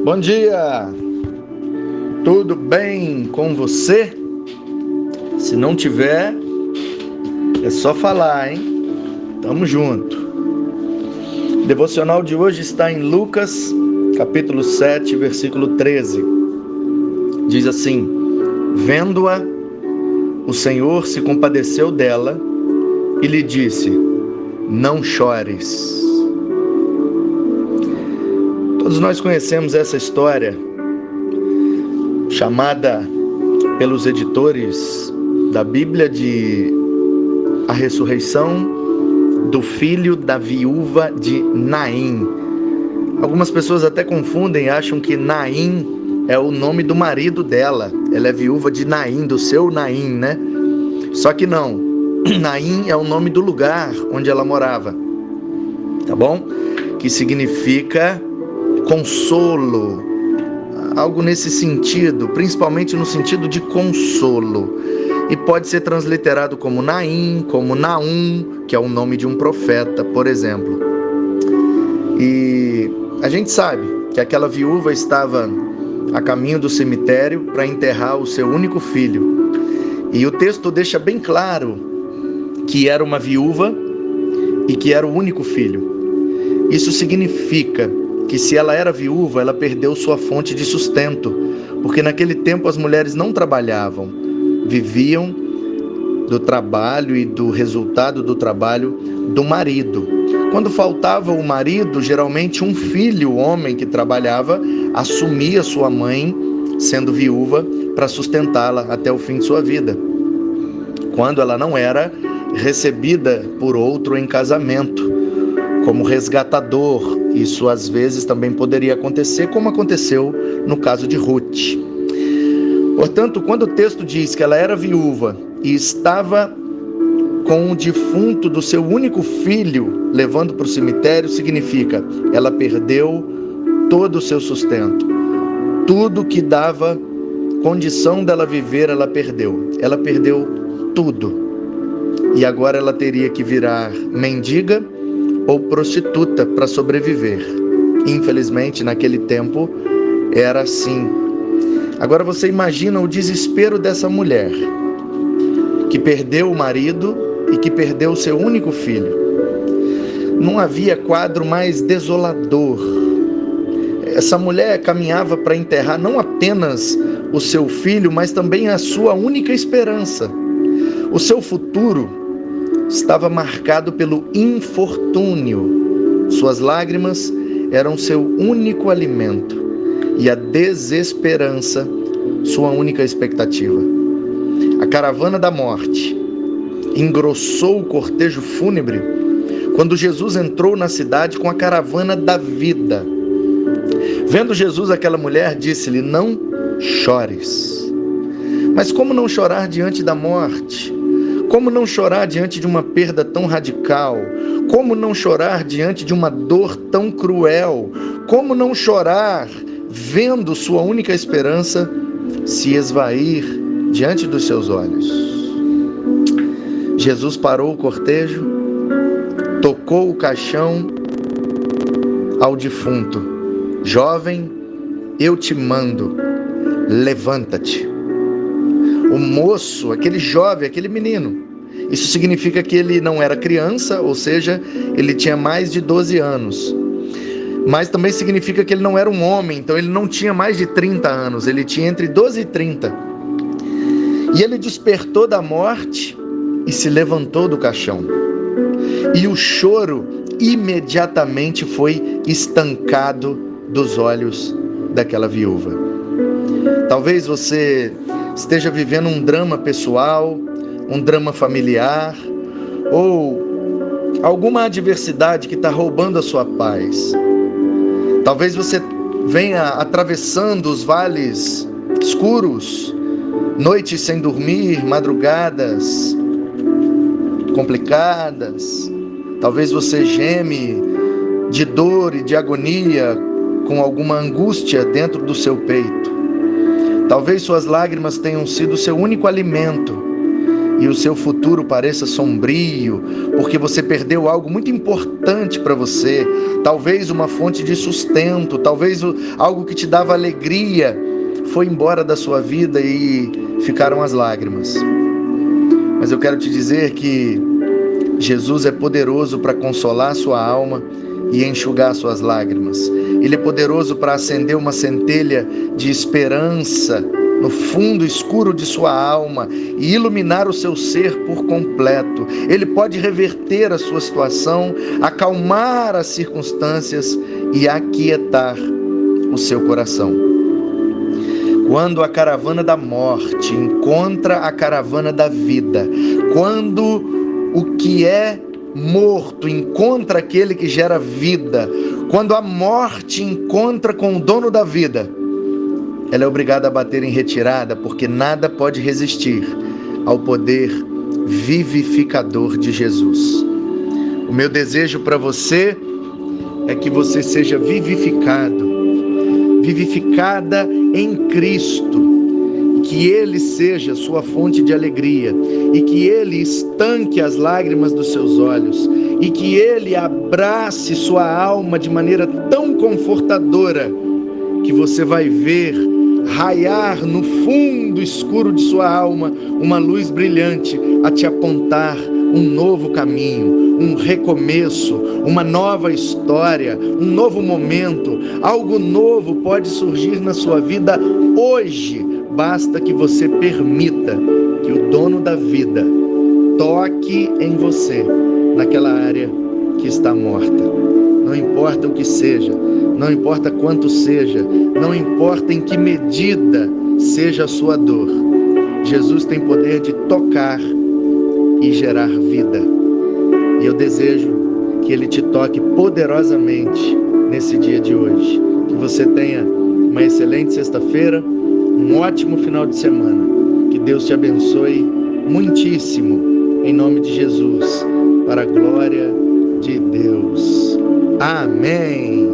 Bom dia! Tudo bem com você? Se não tiver, é só falar, hein? Tamo junto. O devocional de hoje está em Lucas, capítulo 7, versículo 13. Diz assim: Vendo-a, o Senhor se compadeceu dela e lhe disse: Não chores. Todos nós conhecemos essa história, chamada pelos editores da Bíblia de A Ressurreição do Filho da Viúva de Naim. Algumas pessoas até confundem, acham que Naim é o nome do marido dela. Ela é viúva de Naim, do seu Naim, né? Só que não. Naim é o nome do lugar onde ela morava, tá bom? Que significa consolo, algo nesse sentido, principalmente no sentido de consolo. E pode ser transliterado como Naim, como Naum, que é o nome de um profeta, por exemplo. E a gente sabe que aquela viúva estava a caminho do cemitério para enterrar o seu único filho. E o texto deixa bem claro que era uma viúva e que era o único filho. Isso significa que se ela era viúva, ela perdeu sua fonte de sustento, porque naquele tempo as mulheres não trabalhavam, viviam do trabalho e do resultado do trabalho do marido. Quando faltava o marido, geralmente um filho, homem que trabalhava, assumia sua mãe, sendo viúva, para sustentá-la até o fim de sua vida, quando ela não era recebida por outro em casamento, como resgatador. Isso às vezes também poderia acontecer, como aconteceu no caso de Ruth. Portanto, quando o texto diz que ela era viúva e estava com o defunto do seu único filho levando para o cemitério, significa ela perdeu todo o seu sustento. Tudo que dava condição dela viver, ela perdeu. Ela perdeu tudo. E agora ela teria que virar mendiga ou prostituta para sobreviver. Infelizmente, naquele tempo, era assim. Agora você imagina o desespero dessa mulher, que perdeu o marido e que perdeu o seu único filho. Não havia quadro mais desolador. Essa mulher caminhava para enterrar não apenas o seu filho, mas também a sua única esperança. O seu futuro estava marcado pelo infortúnio. Suas lágrimas eram seu único alimento e a desesperança sua única expectativa. A caravana da morte engrossou o cortejo fúnebre quando Jesus entrou na cidade com a caravana da vida. Vendo Jesus aquela mulher, disse-lhe: Não chores. Mas como não chorar diante da morte? Como não chorar diante de uma perda tão radical? Como não chorar diante de uma dor tão cruel? Como não chorar vendo sua única esperança se esvair diante dos seus olhos? Jesus parou o cortejo, tocou o caixão ao defunto: Jovem, eu te mando, levanta-te. O moço, aquele jovem, aquele menino, isso significa que ele não era criança, ou seja, ele tinha mais de 12 anos. Mas também significa que ele não era um homem, então ele não tinha mais de 30 anos, ele tinha entre 12 e 30. E ele despertou da morte e se levantou do caixão. E o choro imediatamente foi estancado dos olhos daquela viúva. Talvez você esteja vivendo um drama pessoal, um drama familiar, ou alguma adversidade que está roubando a sua paz. Talvez você venha atravessando os vales escuros, noites sem dormir, madrugadas complicadas. Talvez você geme de dor e de agonia, com alguma angústia dentro do seu peito. Talvez suas lágrimas tenham sido seu único alimento e o seu futuro pareça sombrio, porque você perdeu algo muito importante para você, talvez uma fonte de sustento, talvez algo que te dava alegria, foi embora da sua vida e ficaram as lágrimas. Mas eu quero te dizer que Jesus é poderoso para consolar sua alma e enxugar suas lágrimas. Ele é poderoso para acender uma centelha de esperança no fundo escuro de sua alma e iluminar o seu ser por completo. Ele pode reverter a sua situação, acalmar as circunstâncias e aquietar o seu coração. Quando a caravana da morte encontra a caravana da vida, quando o que é morto encontra aquele que gera vida, quando a morte encontra com o dono da vida, ela é obrigada a bater em retirada, porque nada pode resistir ao poder vivificador de Jesus. O meu desejo para você é que você seja vivificado, vivificada em Cristo, que Ele seja sua fonte de alegria e que Ele estanque as lágrimas dos seus olhos e que Ele abrace sua alma de maneira tão confortadora que você vai ver raiar no fundo escuro de sua alma uma luz brilhante a te apontar um novo caminho, um recomeço, uma nova história, um novo momento. Algo novo pode surgir na sua vida hoje. Basta que você permita que o dono da vida toque em você, naquela área que está morta. Não importa o que seja, não importa quanto seja, não importa em que medida seja a sua dor. Jesus tem poder de tocar e gerar vida. E eu desejo que Ele te toque poderosamente nesse dia de hoje. Que você tenha uma excelente sexta-feira, um ótimo final de semana. Que Deus te abençoe muitíssimo, em nome de Jesus, para a glória de Deus. Amém.